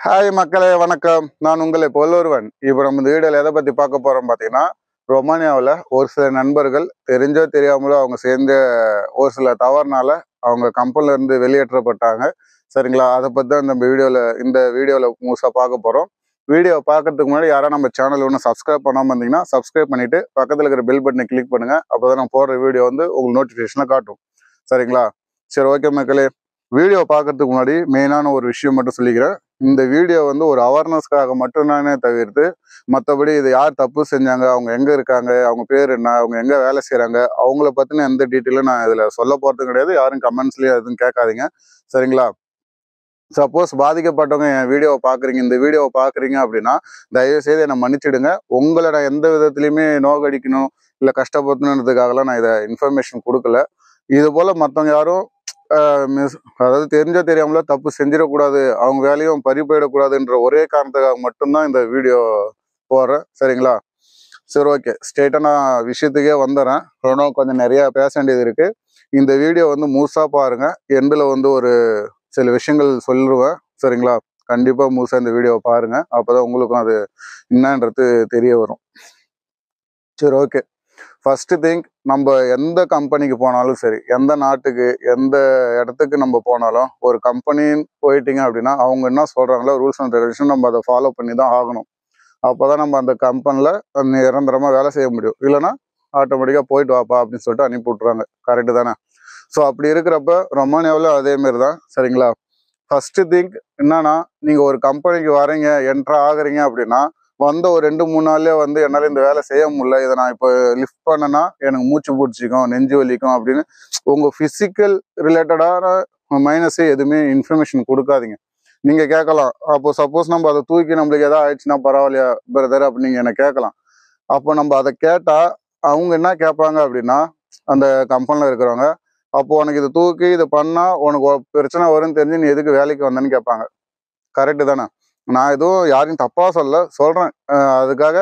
Hi மக்களே வணக்கம். நான் உங்களை போலொருவன். இப்போ நம்ம இந்த வீடியோவில் எதை பற்றி பார்க்க போகிறோம் பார்த்தீங்கன்னா, ரொமானியாவில் ஒரு சில நண்பர்கள் தெரிஞ்சோ தெரியாமலோ அவங்க சேர்ந்த ஒரு சில தவறுனால அவங்க கம்பெனில இருந்து வெளியேற்றப்பட்டாங்க. சரிங்களா? அதை பற்றி தான் இந்த வீடியோவில் முழுசாக பார்க்க போகிறோம். வீடியோவை பார்க்கறதுக்கு முன்னாடி யாராவது நம்ம சேனல் ஒன்றும் சப்ஸ்கிரைப் பண்ணாமல் இருந்தீங்கன்னா சப்ஸ்கிரைப் பண்ணிவிட்டு பக்கத்தில் இருக்கிற பெல் பட்டனை கிளிக் பண்ணுங்கள். அப்போ தான் நான் போடுற வீடியோ வந்து உங்களுக்கு நோட்டிஃபிகேஷனில் காட்டும். சரிங்களா? சரி, ஓகே மக்களே. வீடியோ பார்க்கறதுக்கு முன்னாடி மெயினான ஒரு விஷயம் மட்டும் சொல்லிக்கிறேன். இந்த வீடியோ வந்து ஒரு அவேர்னஸ்க்காக மட்டும்தானே தவிர்த்து மற்றபடி இது யார் தப்பு செஞ்சாங்க, அவங்க எங்கே இருக்காங்க, அவங்க பேர் என்ன, அவங்க எங்கே வேலை செய்கிறாங்க, அவங்கள பற்றின எந்த டீட்டெயிலும் நான் இதில் சொல்ல போகிறது கிடையாது. யாரும் கமெண்ட்ஸ்லேயும் எதுவும் கேட்காதீங்க. சரிங்களா? சப்போஸ் பாதிக்கப்பட்டவங்க என் வீடியோவை பார்க்குறீங்க, இந்த வீடியோவை பார்க்குறீங்க அப்படின்னா தயவுசெய்து என்னை மன்னிச்சிடுங்க. உங்களை நான் எந்த விதத்துலையுமே நோகடிக்கணும் இல்லை கஷ்டப்படுத்தணுன்றதுக்காகலாம் நான் இதை இன்ஃபர்மேஷன் கொடுக்கல. இது போல் மற்றவங்க யாரும் அதாவது தெரிஞ்சோ தெரியாமலோ தப்பு செஞ்சிடக்கூடாது, அவங்க வேலையும் பறி போயிடக்கூடாதுன்ற ஒரே காரணத்துக்காக மட்டும்தான் இந்த வீடியோ போடுறேன். சரிங்களா? சரி, ஓகே. ஸ்ட்ரெயிட்டாக நான் விஷயத்துக்கே வந்துடுறேன். இன்னும் கொஞ்சம் நிறையா பேச வேண்டியது இருக்குது. இந்த வீடியோ வந்து முழுசாக பாருங்கள். எண்டில் வந்து ஒரு சில விஷயங்கள் சொல்லுவேன். சரிங்களா? கண்டிப்பாக முழுசாக இந்த வீடியோவை பாருங்கள். அப்போ தான் உங்களுக்கும் அது என்னன்றது தெரிய வரும். சரி, ஓகே. ஃபர்ஸ்ட் திங், நம்ம எந்த கம்பெனிக்கு போனாலும் சரி, எந்த நாட்டுக்கு எந்த இடத்துக்கு நம்ம போனாலும் ஒரு கம்பெனின்னு போயிட்டீங்க அப்படின்னா அவங்க என்ன சொல்கிறாங்களோ ரூல்ஸ் அண்ட் ரெகுலேஷன் நம்ம அதை ஃபாலோ பண்ணி தான் ஆகணும். அப்போ தான் நம்ம அந்த கம்பெனியில் நிரந்தரமாக வேலை செய்ய முடியும். இல்லைன்னா ஆட்டோமேட்டிக்காக போயிட்டு வாப்பா அப்படின்னு சொல்லிட்டு அனுப்பி விட்ருவாங்க. கரெக்டு தானே? ஸோ அப்படி இருக்கிறப்ப ரொமானியாவில் அதேமாரி தான். சரிங்களா? ஃபர்ஸ்ட் திங் என்னன்னா, நீங்கள் ஒரு கம்பெனிக்கு வரீங்க, என்ட்ரு ஆகுறீங்க அப்படின்னா வந்த ஒரு 2-3 நாள்லேயே வந்து என்னால் இந்த வேலை செய்ய முடியல, இதை நான் இப்போ லிஃப்ட் பண்ணேன்னா எனக்கு மூச்சு பிடிச்சிக்கும், நெஞ்சு வலிக்கும் அப்படின்னு உங்கள் ஃபிசிக்கல் ரிலேட்டடான மைனஸே எதுவுமே இன்ஃபர்மேஷன் கொடுக்காதீங்க. நீங்கள் கேட்கலாம், அப்போ சப்போஸ் நம்ம அதை தூக்கி நம்மளுக்கு எதாவது ஆயிடுச்சுன்னா பரவாயில்லையா பிரதர் அப்படின்னு நீங்கள் என்னை கேட்கலாம். அப்போ நம்ம அதை கேட்டால் அவங்க என்ன கேட்பாங்க அப்படின்னா, அந்த கம்பெனியில் இருக்கிறவங்க, அப்போ உனக்கு இதை தூக்கி இதை பண்ணால் உனக்கு பிரச்சனை வரும்னு தெரிஞ்சு நீ எதுக்கு வேலைக்கு வந்தேன்னு கேட்பாங்க. கரெக்டு தானே? நான் எதுவும் யாரையும் தப்பாக சொல்கிறேன். அதுக்காக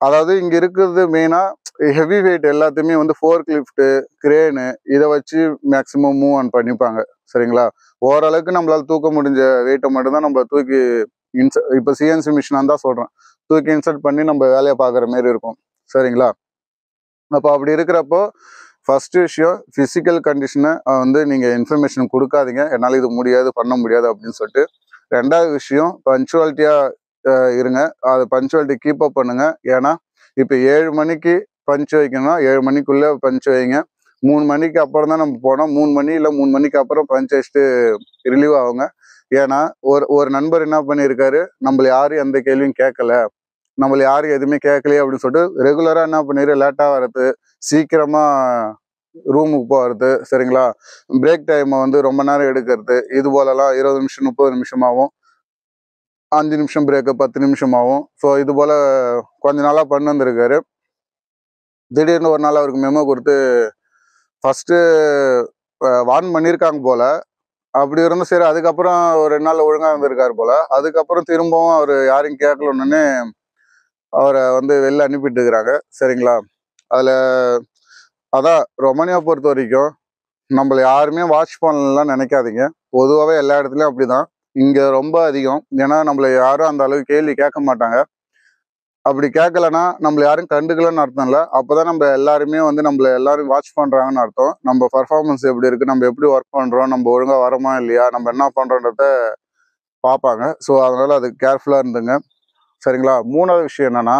அதாவது இங்கே இருக்கிறது மெயினாக ஹெவி வெயிட் எல்லாத்தையுமே வந்து ஃபோர்க் லிஃப்ட்டு, கிரேனு இதை வச்சு மேக்ஸிமம் மூவ் ஆன் பண்ணிப்பாங்க. சரிங்களா? ஓரளவுக்கு நம்மளால் தூக்க முடிஞ்ச வெயிட்டை மட்டும்தான் நம்ம தூக்கி இப்போ சிஎன்சி மிஷினாக தான் சொல்கிறேன், தூக்கி இன்சர்ட் பண்ணி நம்ம வேலையை பார்க்குற மாரி இருக்கும். சரிங்களா? அப்போ அப்படி இருக்கிறப்போ ஃபர்ஸ்ட் விஷயம் ஃபிசிக்கல் கண்டிஷனை வந்து நீங்கள் இன்ஃபர்மேஷன் கொடுக்காதீங்க, என்னால் இது முடியாது பண்ண முடியாது அப்படின்னு சொல்லிட்டு. ரெண்டாவது விஷயம், பஞ்சுவாலிட்டியாக இருங்க. அது பஞ்சுவாலிட்டி கீப் அப் பண்ணுங்க. ஏன்னா இப்போ 7 மணிக்கு பஞ்சு வைக்கணும்னா 7 மணிக்குள்ளே பஞ்சு வைங்க. 3 மணிக்கு அப்புறம் தான் நம்ம போனோம். 3 மணி இல்லை 3 மணிக்கு அப்புறம் பஞ்சு வச்சுட்டு ரிலீவ் ஆகுங்க. ஏன்னா ஒரு நண்பர் என்ன பண்ணியிருக்காரு, நம்மள யாரும் எந்த கேள்வியும் கேட்கல, நம்மள யாரும் எதுவுமே கேட்கலையே அப்படின்னு சொல்லிட்டு ரெகுலராக என்ன பண்ணிடு, லேட்டாக வர்றது, சீக்கிரமாக ரூமுக்கு போகிறது. சரிங்களா? பிரேக் டைமை வந்து ரொம்ப நேரம் எடுக்கிறது, இது போலலாம் 20 நிமிஷம் 30 நிமிஷமாகவும் 5 நிமிஷம் பிரேக்கு 10 நிமிஷமாகவும். ஸோ இது போல் கொஞ்ச நாளாக பண்ணி வந்திருக்காரு. திடீர்னு ஒரு நாள் அவருக்கு மெமோ கொடுத்து ஃபஸ்ட்டு வார்ன் பண்ணியிருக்காங்க போல். அப்படி இருந்தும் சரி, அதுக்கப்புறம் ஒரு 2 நாள் ஒழுங்காக இருந்திருக்காரு போல். அதுக்கப்புறம் திரும்பவும் அவர் யாரையும் கேட்கலன்னு அவரை வந்து வெளில அனுப்பிட்டு இருக்கிறாங்க. சரிங்களா? அதில் அதான் ரொமானியா பொறுத்த வரைக்கும் நம்மளை யாருமே வாட்ச் பண்ணலாம் நினைக்காதீங்க. பொதுவாகவே எல்லா இடத்துலையும் அப்படி தான். இங்கே ரொம்ப அதிகம். ஏன்னா நம்மளை யாரும் அந்த அளவுக்கு கேள்வி கேட்க மாட்டாங்க. அப்படி கேட்கலன்னா நம்மளை யாரும் கண்டுக்கலன்னு அர்த்தம் இல்லை. அப்போ தான் நம்ம எல்லாருமே வந்து நம்மளை எல்லாரும் வாட்ச் பண்ணுறாங்கன்னு அர்த்தம். நம்ம பர்ஃபார்மன்ஸ் எப்படி இருக்குது, நம்ம எப்படி ஒர்க் பண்ணுறோம், நம்ம ஒழுங்காக வரோமா இல்லையா, நம்ம என்ன பண்ணுறோன்றத பார்ப்பாங்க. ஸோ அதனால் அது கேர்ஃபுல்லாக இருந்துங்க. சரிங்களா? மூணாவது விஷயம் என்னென்னா,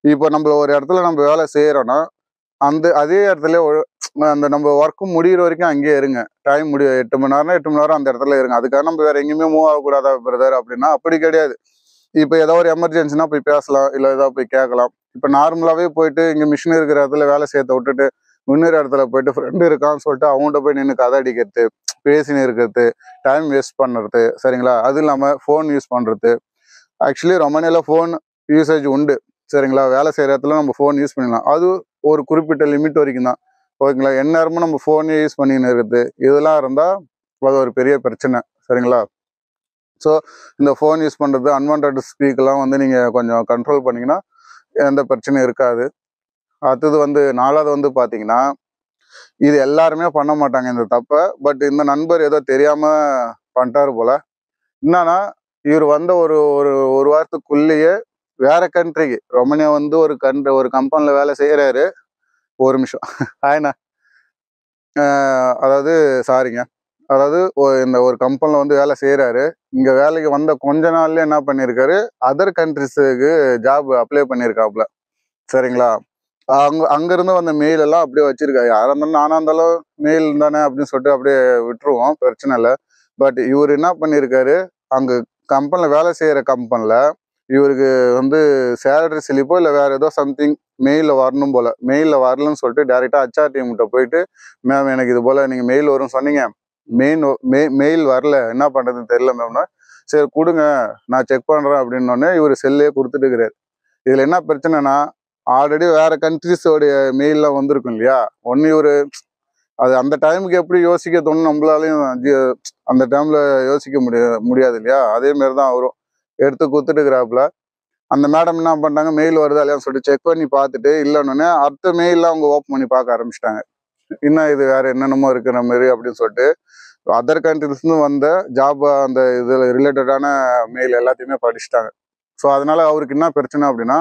இப்போ நம்மள ஒரு இடத்துல நம்ம வேலை செய்கிறோன்னா அதே இடத்துல அந்த நம்ம ஒர்க்கு முடிகிற வரைக்கும் அங்கேயே இருங்க. டைம் 8 மணி நேரம்னா 8 மணி நேரம் அந்த இடத்துல இருங்க. அதுக்காக நம்ம வேற எங்கேயுமே மூவ் ஆகக்கூடாதா பிரதர் அப்படின்னா அப்படி கிடையாது. இப்போ ஏதோ ஒரு எமர்ஜென்சினா போய் பேசலாம், இல்லை ஏதாவது போய் கேட்கலாம். இப்போ நார்மலாகவே போயிட்டு இங்கே மிஷின் இருக்கிற இடத்துல வேலை செய்யறத விட்டுட்டு இன்னொரு இடத்துல போயிட்டு ஃப்ரெண்டு இருக்கான்னு சொல்லிட்டு அவங்கள்ட்ட போய் நின்று கதை அடிக்கிறது, பேசின்னு இருக்கிறது, டைம் வேஸ்ட் பண்ணுறது. சரிங்களா? அது இல்லாமல் ஃபோன் யூஸ் பண்ணுறது. ஆக்சுவலி ரொமானியாவில் ஃபோன் யூசேஜ் உண்டு. சரிங்களா? வேலை செய்கிற இடத்துல நம்ம ஃபோன் யூஸ் பண்ணிடலாம். அது ஒரு குறிப்பிட்ட லிமிட் வரைக்கும் தான். ஓகேங்களா? எந்நேரமும் நம்ம ஃபோனே யூஸ் பண்ணின்னு இருக்குது, இதெல்லாம் இருந்தால் அது ஒரு பெரிய பிரச்சனை. சரிங்களா? ஸோ இந்த ஃபோன் யூஸ் பண்ணுறது, அன்வான்ட் ஸ்பீக்கெல்லாம் வந்து நீங்கள் கொஞ்சம் கண்ட்ரோல் பண்ணிங்கன்னா எந்த பிரச்சனையும் இருக்காது. அடுத்தது வந்து 4வது வந்து பார்த்தீங்கன்னா, இது எல்லாருமே பண்ண மாட்டாங்க இந்த தப்பை. பட் இந்த நண்பர் ஏதோ தெரியாமல் பண்ணிட்டாரு போல். என்னன்னா, இவர் வந்த ஒரு ஒரு ஒரு வாரத்துக்குள்ளேயே வேற கண்ட்ரிக்கு, ரொமேனியா வந்து ஒரு கம்பெனில வேலை செய்யறாரு. ஒரு நிமிஷம். ஆயினா அதாவது சாரிங்க. அதாவது இந்த ஒரு கம்பெனில வந்து வேலை செய்யறாரு. இங்க வேலைக்கு வந்த கொஞ்ச நாள்லயே என்ன பண்ணியிருக்காரு, அதர் கண்ட்ரிஸுக்கு ஜாப் அப்ளை பண்ணியிருக்காப்புல. சரிங்களா? அங்கிருந்து வந்த மெயில் எல்லாம் அப்படியே வச்சிருக்காரு. யாரா இருந்தாலும், நானா இருந்தாலும் மெயில் தானே அப்படின்னு சொல்லிட்டு அப்படியே விட்டுருவோம். பிரச்சனை இல்லை. பட் இவர் என்ன பண்ணியிருக்காரு, அங்க கம்பெனில வேலை செய்யற கம்பெனில இவருக்கு வந்து சேலரி ஸ்லிப்போ இல்லை வேற ஏதோ சம்திங் மெயிலில் வரணும் போல. மெயிலில் வரலன்னு சொல்லிட்டு டைரெக்டாக ஹெச்ஆர் டீம்கிட்ட போயிட்டு, மேம் எனக்கு இது போல நீங்கள் மெயில் வரும்னு சொன்னீங்க, மெயில் வரல, என்ன பண்ணுறதுன்னு தெரியல மேம்னா. சரி கொடுங்க, நான் செக் பண்ணுறேன் அப்படின்னோடனே இவர் செல்லே கொடுத்துட்டு இருக்கிறாரு. இதில் என்ன பிரச்சனைனா, ஆல்ரெடி வேற கண்ட்ரிஸோடைய மெயிலெலாம் வந்திருக்கும் இல்லையா. ஒன்று இவர் அது அந்த டைமுக்கு எப்படி யோசிக்க தோணும் நம்மளாலையும் அந்த டைமில் யோசிக்க முடியாது இல்லையா. அதே மாதிரி தான் அவரும் எடுத்து கொடுத்துட்டுக்கிறாப்புல. அந்த மேடம் என்ன பண்ணிட்டாங்க, மெயில் வருதா இல்லையான்னு சொல்லிட்டு செக் பண்ணி பார்த்துட்டு இல்லைன்னொன்னே அடுத்த மெயிலாம் அவங்க ஓப்பன் பண்ணி பார்க்க ஆரம்பிச்சிட்டாங்க. இன்னும் இது வேற என்னென்னமோ இருக்கிற மாதிரி அப்படின்னு சொல்லிட்டு அதர் கண்ட்ரிஸ்லேருந்து வந்த ஜாப் அந்த இதில் ரிலேட்டடான மெயில் எல்லாத்தையுமே படிச்சுட்டாங்க. ஸோ அதனால அவருக்கு என்ன பிரச்சனை அப்படின்னா,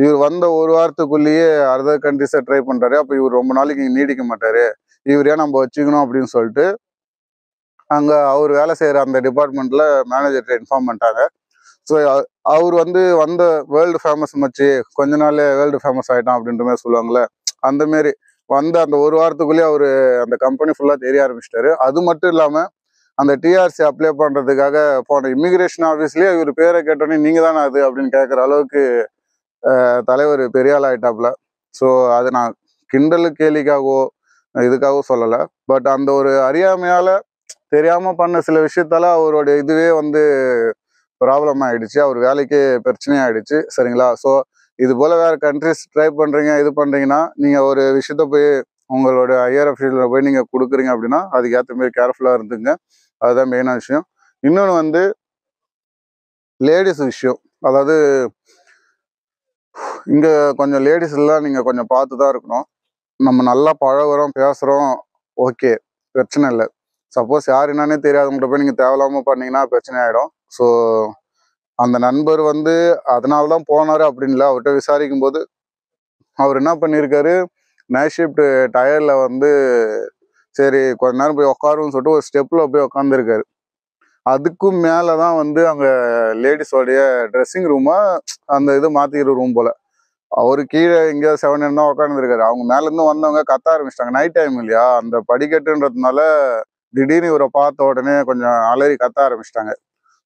இவர் வந்த ஒரு வாரத்துக்குள்ளேயே அதர் கண்ட்ரிஸை ட்ரை பண்ணுறாரு. அப்போ இவர் ரொம்ப நாளைக்கு நீடிக்க மாட்டாரு, இவர் ஏன் நம்ம வச்சுக்கணும் அப்படின்னு சொல்லிட்டு அங்கே அவர் வேலை செய்கிற அந்த டிபார்ட்மெண்ட்டில் மேனேஜர்கிட்ட இன்ஃபார்ம் பண்ணிட்டாங்க. ஸோ அவர் வந்து வந்த வேர்ல்டு ஃபேமஸ் மச்சு, கொஞ்ச நாள் வேர்ல்டு ஃபேமஸ் ஆகிட்டான் அப்படின்ற மாதிரி சொல்லுவாங்களே, அந்த மாரி வந்த அந்த ஒரு வாரத்துக்குள்ளேயே அவர் அந்த கம்பெனி ஃபுல்லாக தெரிய ஆரம்பிச்சிட்டாரு. அது மட்டும் இல்லாமல் அந்த டிஆர்சி அப்ளை பண்ணுறதுக்காக போன இமிகிரேஷன் ஆஃபீஸ்லேயே இவர் பேரை கேட்டோன்னே நீங்கள் தானே அது அப்படின்னு கேட்குற அளவுக்கு தலைவர் பெரிய ஆள் ஆகிட்டாப்புல. ஸோ அது நான் கிண்டலு கேலிக்காகவோ இதுக்காகவோ சொல்லலை. பட் அந்த ஒரு அறியாமையால் தெரியாமல் பண்ண சில விஷயத்தால அவருடைய இதுவே வந்து ப்ராப்ளம் ஆகிடுச்சு, அவர் வேலைக்கே பிரச்சனையாகிடுச்சு. சரிங்களா? ஸோ இது போல் வேறு கண்ட்ரிஸ் ட்ரை பண்ணுறீங்க, இது பண்ணுறீங்கன்னா நீங்கள் ஒரு விஷயத்த போய் உங்களோட ஹையர் அஃபீஷியலில் போய் நீங்கள் கொடுக்குறீங்க அப்படின்னா அதுக்கு ஏற்ற மாரி கேர்ஃபுல்லாக இருந்துங்க. அதுதான் மெயினான விஷயம். இன்னொன்று வந்து லேடிஸ் விஷயம். அதாவது இங்கே கொஞ்சம் லேடிஸ்லாம் நீங்கள் கொஞ்சம் பார்த்து தான் இருக்கணும். நம்ம நல்லா பழகுறோம், பேசுகிறோம், ஓகே, பிரச்சனை இல்லை. சப்போஸ் யார் என்னன்னே தெரியாதவங்கள்ட்ட போய் நீங்கள் தேவையில்லாமல் பண்ணீங்கன்னா பிரச்சனை ஆகிடும். ஸோ அந்த நண்பர் வந்து அதனால தான் போனார் அப்படின்னு இல்லை. அவர்கிட்ட விசாரிக்கும் போது அவர் என்ன பண்ணியிருக்காரு, நைட் ஷிஃப்ட் டயரில் வந்து சரி கொஞ்ச நேரம் போய் உட்காருன்னு சொல்லிட்டு ஒரு ஸ்டெப்பில் போய் உட்காந்துருக்காரு. அதுக்கும் மேலே தான் வந்து அங்கே லேடிஸோடைய ட்ரெஸ்ஸிங் ரூமாக அந்த இது மாற்றிக்கிற ரூம் போல். அவர் கீழே எங்கேயாவது 7 தான் உட்காந்துருக்காரு. அவங்க மேலேருந்து வந்தவங்க கத்த ஆரம்பிச்சிட்டாங்க. நைட் டைம் இல்லையா, அந்த படிக்கட்டுன்றதுனால திடீர்னு இவரை பார்த்த உடனே கொஞ்சம் அலறி கத்த ஆரம்பிச்சிட்டாங்க.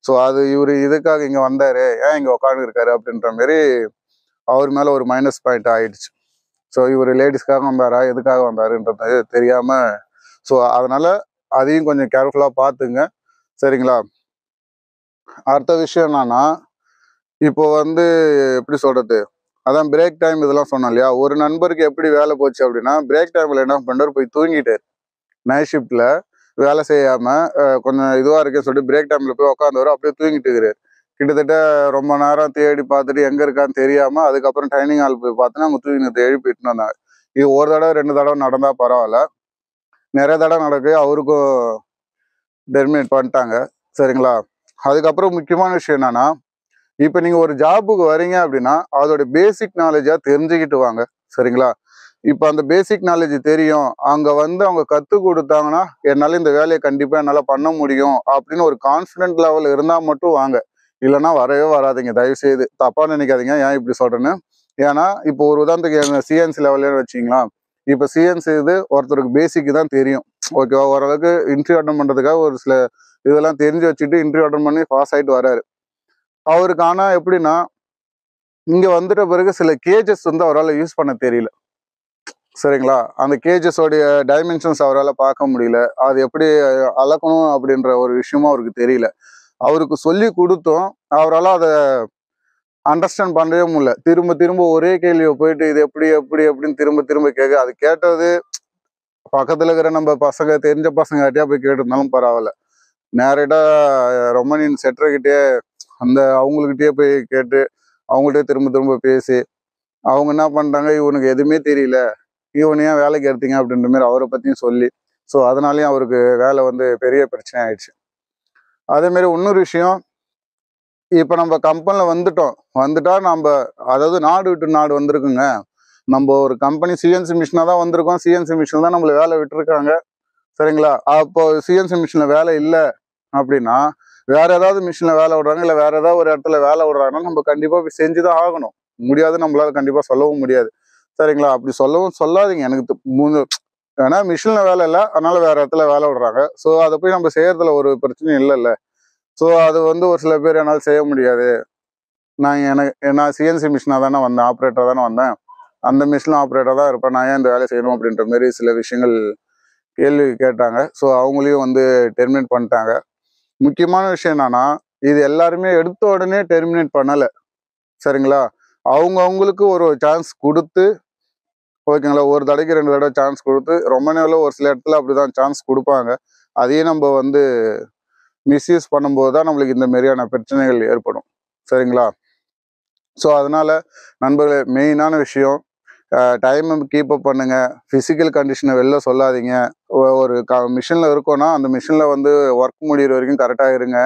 ஸோ அது இவர் இதுக்காக இங்கே வந்தார், ஏன் இங்கே உட்காந்துருக்காரு அப்படின்ற மாரி அவர் மேலே ஒரு மைனஸ் பாயிண்ட் ஆகிடுச்சு. ஸோ இவர் லேடிஸ்க்காக வந்தாரா, எதுக்காக வந்தாருன்றது தெரியாமல், ஸோ அதனால் அதையும் கொஞ்சம் கேர்ஃபுல்லாக பார்த்துங்க. சரிங்களா? அடுத்த விஷயம் என்னன்னா, இப்போ வந்து எப்படி சொல்கிறது, அதான் பிரேக் டைம் இதெல்லாம் சொன்னோம் இல்லையா. ஒரு நண்பருக்கு எப்படி வேலை போச்சு அப்படின்னா, பிரேக் டைமில் என்ன பண்ணுறாரு, போய் தூங்கிட்டார். நைட் ஷிஃப்ட்டில் வேலை செய்யாமல் கொஞ்சம் இதுவாக இருக்கேன்னு சொல்லிட்டு பிரேக் டைமில் போய் உட்காந்தவர் அப்படியே தூங்கிட்டு இருக்கிறார். கிட்டத்தட்ட ரொம்ப நேரம் தேடி பார்த்துட்டு எங்கே இருக்கான்னு தெரியாமல் அதுக்கப்புறம் டைனிங் ஹால் போய் பார்த்தோன்னா அவங்க தூங்கினது எழுப்பிட்டு வந்தாங்க. இது ஒரு தடவை 2 தடவை நடந்தால் பரவாயில்ல, நிறைய தடவை நடக்கு, அவருக்கும் டெர்மினேட் பண்ணிட்டாங்க. சரிங்களா? அதுக்கப்புறம் முக்கியமான விஷயம் என்னன்னா, இப்போ நீங்கள் ஒரு ஜாபுக்கு வரீங்க அப்படின்னா அதோட பேசிக் நாலேஜாக தெரிஞ்சுக்கிட்டு வாங்க. சரிங்களா? இப்போ அந்த பேசிக் நாலேஜ் தெரியும், அங்கே வந்து அவங்க கற்றுக் கொடுத்தாங்கன்னா என்னால் இந்த வேலையை கண்டிப்பாக என்னால் பண்ண முடியும் அப்படின்னு ஒரு கான்ஃபிடென்ட் லெவல் இருந்தால் மட்டும் வாங்க. இல்லைன்னா வரவே வராதிங்க. தயவுசெய்து தப்பாக நினைக்காதீங்க ஏன் இப்படி சொல்கிறேன்னு. ஏன்னா இப்போ ஒரு உதாரணத்துக்கு சிஎன்சி லெவல்லேன்னு வச்சிங்களா, இப்போ சிஎன்சி இது ஒருத்தருக்கு பேசிக்கு தான் தெரியும், ஓகேவா. ஓரளவுக்கு இன்டர்வியூ அட்டன் பண்ணுறதுக்காக ஒரு சில இதெல்லாம் தெரிஞ்சு வச்சுட்டு இன்டர்வியூ அட்டன் பண்ணி பாஸ் ஆகிட்டு வராரு அவருக்கு. ஆனால் எப்படின்னா, இங்கே வந்துட்ட பிறகு சில கேஜஸ் வந்து அவரால் யூஸ் பண்ண தெரியல. சரிங்களா? அந்த கேஜஸோடைய டைமென்ஷன்ஸ் அவரால் பார்க்க முடியல, அது எப்படி அளக்கணும் அப்படின்ற ஒரு விஷயமும் அவருக்கு தெரியல. அவருக்கு சொல்லி கொடுத்தோம், அவரால் அதை அண்டர்ஸ்டாண்ட் பண்ணவே முடியல. திரும்ப திரும்ப ஒரே கேள்வியை போயிட்டு இது எப்படி எப்படி எப்படின்னு திரும்ப திரும்ப கேட்க, அது கேட்டது பக்கத்தில் இருக்கிற நம்ம பசங்க தெரிஞ்ச பசங்க கிட்டே போய் கேட்டிருந்தாலும் பரவாயில்ல, நேரடியாக ரொமேனியன் செட்டர்கிட்டே அந்த அவங்கக்கிட்டே போய் கேட்டு அவங்கள்ட்டே திரும்ப திரும்ப பேசி அவங்க என்ன பண்ணிட்டாங்க, இவனுக்கு எதுவுமே தெரியல, இவனை ஏன் வேலைக்கு எடுத்தீங்க அப்படின்ற மாதிரி அவரை பற்றியும் சொல்லி, ஸோ அதனாலேயும் அவருக்கு வேலை வந்து பெரிய பிரச்சனை ஆயிடுச்சு. அதேமாரி இன்னொரு விஷயம், இப்போ நம்ம கம்பெனியில் வந்துட்டா நம்ம அதாவது நாடு விட்டு நாடு வந்திருக்குங்க. நம்ம ஒரு கம்பெனி சிஎன்சி மிஷினாக தான் வந்திருக்கோம். சிஎன்சி மிஷினில் தான் நம்மளை வேலை விட்டுருக்காங்க. சரிங்களா? அப்போ சிஎன்சி மிஷினில் வேலை இல்லை அப்படின்னா வேற ஏதாவது மிஷினில் வேலை விடுறாங்க, இல்லை வேற ஏதாவது ஒரு இடத்துல வேலை விடுறாங்கன்னா நம்ம கண்டிப்பாக போய் செஞ்சு தான் ஆகணும். முடியாது, நம்மளால கண்டிப்பாக சொல்லவும் முடியாது. சரிங்களா? அப்படி சொல்லவும் சொல்லாதீங்க. எனக்கு ஏன்னா மிஷினில் வேலை இல்லை, அதனால வேற இடத்துல வேலை விடுறாங்க. ஸோ அதை போய் நம்ம செய்யறதுல ஒரு பிரச்சனையும் இல்லைல்ல. ஸோ அது ஒரு சில பேர் என்னால் செய்ய முடியாது. நான் சிஎன்சி மிஷினாக தானே வந்தேன், ஆப்ரேட்டராக தானே வந்தேன், அந்த மிஷின் ஆப்ரேட்டராக தான் இருப்பேன், நான் ஏன் இந்த வேலை செய்யணும் அப்படின்ற மாதிரி சில விஷயங்கள் கேள்வி கேட்டாங்க. ஸோ அவங்களையும் டெர்மினேட் பண்ணிட்டாங்க. முக்கியமான விஷயம் என்னன்னா, இது எல்லாருமே எடுத்த உடனே டெர்மினேட் பண்ணலை. சரிங்களா? அவங்களுக்கு ஒரு சான்ஸ் கொடுத்து, ஓகேங்களா, ஒரு தடவைக்கு 2 தடவை சான்ஸ் கொடுத்து, ரொமானியாவில் ஒரு சில இடத்துல அப்படிதான் சான்ஸ் கொடுப்பாங்க. அதையும் நம்ம மிஸ்யூஸ் பண்ணும்போது தான் நம்மளுக்கு இந்த மாதிரியான பிரச்சனைகள் ஏற்படும். சரிங்களா? ஸோ அதனால நண்பர்களே, மெயினான விஷயம், டைமை கீப் அப் பண்ணுங்க. ஃபிசிக்கல் கண்டிஷனை வெளில சொல்லாதீங்க. ஒரு மிஷினில் இருக்கோன்னா அந்த மிஷினில் ஒர்க் முடிகிற வரைக்கும் கரெக்டாக இருங்க.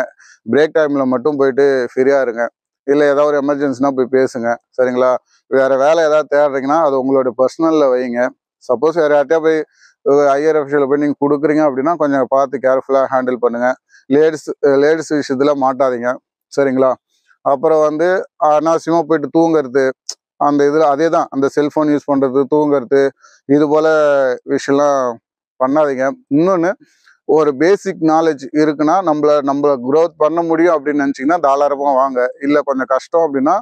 பிரேக் டைமில் மட்டும் போயிட்டு ஃப்ரீயாக இருங்க. இல்லை ஏதாவது ஒரு எமர்ஜென்சினா போய் பேசுங்க. சரிங்களா? வேறு வேலை ஏதாவது தேடுறீங்கன்னா அது உங்களோட பர்சனலில் வைங்க. சப்போஸ் வேறு யார்ட்டையா போய் ஹையர் அஃபிஷியலில் போய் நீங்கள் கொடுக்குறீங்க அப்படின்னா கொஞ்சம் பார்த்து கேர்ஃபுல்லாக ஹேண்டில் பண்ணுங்கள். லேடிஸ் விஷயத்தில் மாட்டாதீங்க. சரிங்களா? அப்புறம் அனாவசியமாக போயிட்டு தூங்குறது, அந்த இதில் அதே தான், அந்த செல்ஃபோன் யூஸ் பண்ணுறது, தூங்குறது, இது போல் விஷயம்லாம் பண்ணாதீங்க. இன்னொன்று, ஒரு பேசிக் நாலேஜ் இருக்குன்னா நம்மளை க்ரோத் பண்ண முடியும் அப்படின்னு நினச்சிங்கன்னா தாராளமாக வாங்க. இல்லை கொஞ்சம் கஷ்டம் அப்படின்னா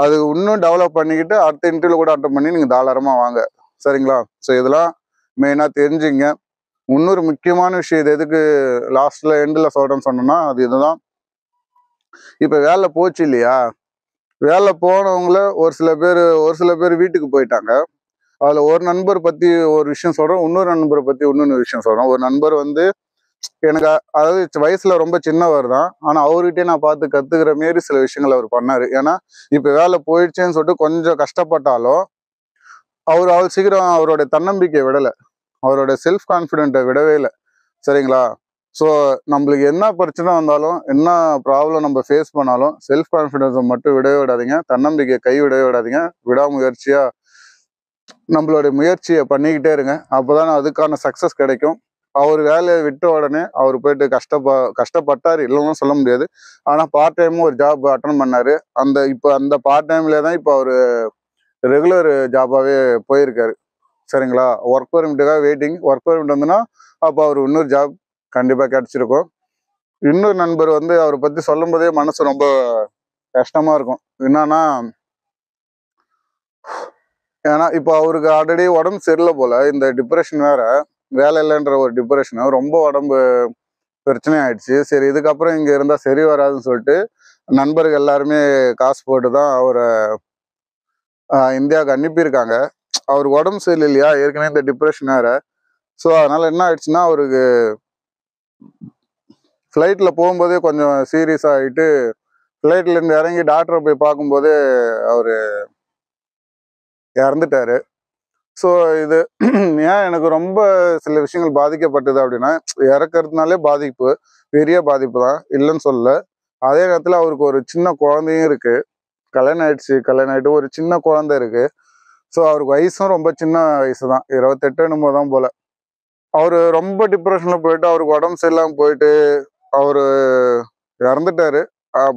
அது இன்னும் டெவலப் பண்ணிக்கிட்டு அடுத்த இன்டர்வியூ கூட அட்டன் பண்ணி நீங்கள் தாராளமாக வாங்க. சரிங்களா? ஸோ இதெல்லாம் மெயினாக தெரிஞ்சுங்க. இன்னொரு முக்கியமான விஷயம், இது எதுக்கு லாஸ்ட்டில் எண்டில் சொல்கிறேன்னு சொன்னோன்னா அது இதுதான். இப்போ வேலை போச்சு இல்லையா, வேலை போனவங்கள ஒரு சில பேர் வீட்டுக்கு போயிட்டாங்க. அதில் ஒரு நண்பர் பற்றி ஒரு விஷயம் சொல்கிறேன், இன்னொரு நண்பரை பற்றி இன்னொன்று விஷயம் சொல்கிறேன். ஒரு நண்பர் எனக்கு அதாவது வயசுல ரொம்ப சின்னவர் தான், ஆனால் அவர்கிட்டயே நான் பார்த்து கற்றுக்கிற மாரி சில விஷயங்கள் அவர் பண்ணார். ஏன்னா இப்போ வேலை போயிடுச்சேன்னு சொல்லிட்டு கொஞ்சம் கஷ்டப்பட்டாலும் அவ்வளோ சீக்கிரம் அவரோட தன்னம்பிக்கையை விடலை, அவரோட செல்ஃப் கான்ஃபிடென்ட்டை விடவே இல்லை. சரிங்களா? ஸோ நம்மளுக்கு என்ன பிரச்சனை வந்தாலும், என்ன ப்ராப்ளம் நம்ம ஃபேஸ் பண்ணாலும் செல்ஃப் கான்ஃபிடென்ஸை மட்டும் விடவே விடாதீங்க. தன்னம்பிக்கையை விடவே விடாதீங்க. விடாமுயற்சியாக நம்மளுடைய முயற்சியை பண்ணிக்கிட்டே இருங்க. அப்போ தான் அதுக்கான சக்ஸஸ் கிடைக்கும். அவர் வேலையை விட்ட உடனே அவர் போயிட்டு கஷ்டப்பட்டார், இல்லைன்னு சொல்ல முடியாது. ஆனால் பார்ட் டைமும் ஒரு ஜாப் அட்டன் பண்ணார். இப்போ அந்த பார்ட் டைம்லேயே தான் இப்போ அவர் ரெகுலர் ஜாபாகவே போயிருக்காரு. சரிங்களா? ஒர்க் பர்மிட்டுக்காக வெயிட்டிங். ஒர்க் பர்மிட் வந்துன்னா அப்போ அவர் இன்னொரு ஜாப் கண்டிப்பாக கிடச்சிருக்கும். இன்னொரு நண்பர் அவரை பற்றி சொல்லும் போதே மனசு ரொம்ப கஷ்டமாக இருக்கும். என்னன்னா, ஏன்னா இப்போ அவருக்கு ஆல்ரெடி உடம்பு சரியில்லை போல், இந்த டிப்ரெஷன் வேற, வேலை இல்லைன்ற ஒரு டிப்ரெஷனு, ரொம்ப உடம்பு பிரச்சனை ஆயிடுச்சு. சரி, இதுக்கப்புறம் இங்கே இருந்தால் சரி வராதுன்னு சொல்லிட்டு நண்பர்கள் எல்லாருமே காசு போட்டு தான் அவரை இந்தியாவுக்கு அனுப்பியிருக்காங்க. அவருக்கு உடம்பு சரியில்லை இல்லையா, ஏற்கனவே இந்த டிப்ரெஷன் வேற. ஸோ அதனால என்ன ஆயிடுச்சுன்னா, அவருக்கு ஃப்ளைட்டில் போகும்போதே கொஞ்சம் சீரியஸ் ஆகிட்டு ஃப்ளைட்லேருந்து இறங்கி டாக்டரை போய் பார்க்கும்போதே அவர் இறந்துட்டாரு. ஸோ இது ஏன் எனக்கு ரொம்ப சில விஷயங்கள் பாதிக்கப்பட்டது அப்படின்னா, இறக்கிறதுனாலே பாதிப்பு, பெரிய பாதிப்பு தான், இல்லைன்னு சொல்லல. அதே நேரத்தில் அவருக்கு ஒரு சின்ன குழந்தையும் இருக்கு, கல்யாணம் ஆயிட்டு ஒரு சின்ன குழந்தை இருக்கு. ஸோ அவருக்கு வயசும் ரொம்ப சின்ன வயசு தான், 28 என்னமோ தான் போல. அவர் ரொம்ப டிப்ரெஷனில் போயிட்டு அவருக்கு உடம்பு சரியில்லாமல் போயிட்டு அவர் இறந்துட்டாரு.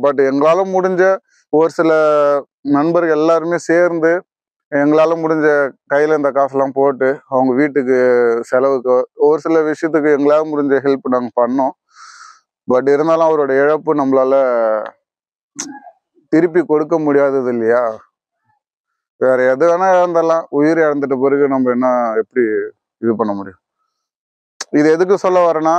பட் எங்களால் முடிஞ்ச ஒரு சில நண்பர்கள் எல்லாருமே சேர்ந்து எங்களால் முடிஞ்ச கையில் இந்த காசெல்லாம் போட்டு அவங்க வீட்டுக்கு செலவுக்கு ஒரு சில விஷயத்துக்கு எங்களால் முடிஞ்ச ஹெல்ப் நாங்கள் பண்ணோம். பட் இருந்தாலும் அவரோட இழப்பு நம்மளால திருப்பி கொடுக்க முடியாதது இல்லையா. வேற எது வேணா இழந்துடலாம், உயிர் இழந்துட்ட பிறகு நம்ம என்ன எப்படி இது பண்ண முடியும். இது எதுக்கு சொல்ல வரேன்னா,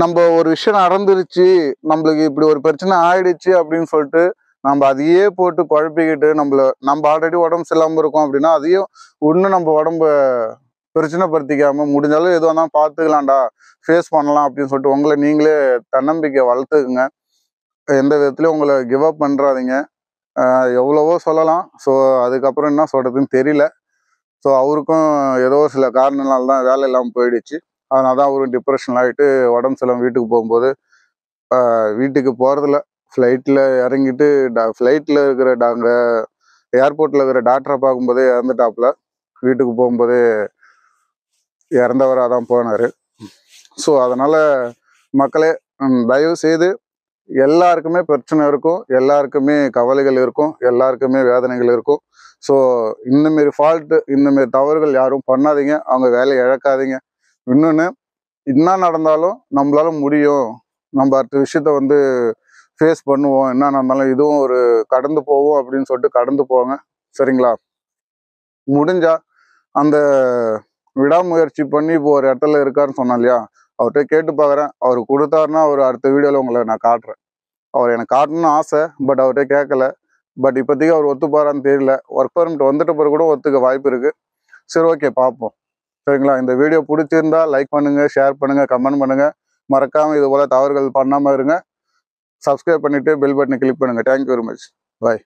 நம்ம ஒரு விஷயம் நடந்துருச்சு, நம்மளுக்கு இப்படி ஒரு பிரச்சனை ஆயிடுச்சு அப்படின்னு சொல்லிட்டு நம்ம அதையே போட்டு குழப்பிக்கிட்டு நம்ம ஆல்ரெடி உடம்பு சரியில்லாமல் இருக்கோம் அப்படின்னா அதையும் இன்னும் நம்ம உடம்ப பிரச்சனைப்படுத்திக்காம முடிஞ்சாலும் எதுவாக இருந்தாலும் பார்த்துக்கலாம்டா, ஃபேஸ் பண்ணலாம் அப்படின்னு சொல்லிட்டு உங்களை நீங்களே தன்னம்பிக்கை வளர்த்துக்குங்க. எந்த விதத்துலையும் உங்களை கிவ் அப் பண்ணுறாதீங்க. எவ்வளவோ சொல்லலாம். ஸோ அதுக்கப்புறம் என்ன சொல்கிறதுன்னு தெரியல. ஸோ அவருக்கும் ஏதோ சில காரணங்களால தான் வேலை இல்லாமல் போயிடுச்சு. அதனால தான் அவரும் டிப்ரெஷன் ஆகிட்டு உடம்பு சரியில்லாமல் வீட்டுக்கு போகும்போது வீட்டுக்கு போகிறதில்ல. ஃப்ளைட்டில் இறங்கிட்டு ஃப்ளைட்டில் இருக்கிற ஏர்போர்ட்டில் இருக்கிற டாக்டரை பார்க்கும்போதே இறந்துட்டாப்புல. வீட்டுக்கு போகும்போதே இறந்தவராக தான் போனார். ஸோ அதனால் மக்களே, தயவு செய்து எல்லாருக்குமே பிரச்சனை இருக்கும், எல்லாருக்குமே கவலைகள் இருக்கும், எல்லாருக்குமே வேதனைகள் இருக்கும். ஸோ இந்தமாரி ஃபால்ட்டு, இந்தமாரி தவறுகள் யாரும் பண்ணாதீங்க. அவங்க வேலையை இழக்காதீங்க. இன்னொன்று, என்ன நடந்தாலும் நம்மளால முடியும், நம்ம அடுத்த விஷயத்த ஃபேஸ் பண்ணுவோம், என்ன நடந்தாலும் இதுவும் ஒரு கடந்து போவோம் அப்படின்னு சொல்லிட்டு கடந்து போங்க. சரிங்களா? முடிஞ்சா அந்த விடாமுயற்சி பண்ணி இப்போ ஒரு இடத்துல இருக்காருன்னு சொன்னேன் இல்லையா, அவர்கிட்ட கேட்டு பார்க்குறேன். அவர் கொடுத்தாருன்னா அவர் அடுத்த வீடியோவில் உங்களை நான் காட்டுறேன். அவர் எனக்கு காட்டணும்னு ஆசை, பட் அவர்கிட்ட கேட்கல. பட் இப்போதைக்கு அவர் ஒத்துப்பாரான்னு தெரியல. ஒர்க் பர்மிட் வந்துட்ட பிறகு கூட ஒத்துக்க வாய்ப்பு இருக்குது. சரி, ஓகே, பார்ப்போம். சரிங்களா? இந்த வீடியோ பிடிச்சிருந்தா லைக் பண்ணுங்கள், ஷேர் பண்ணுங்கள், கமெண்ட் பண்ணுங்கள். மறக்காமல் இது போல் தவறுகள் பண்ணாமல் இருங்க. சப்ஸ்கிரைப் பண்ணிவிட்டு பெல் பட்டனை கிளிக் பண்ணுங்கள். Thank you very much. பாய்.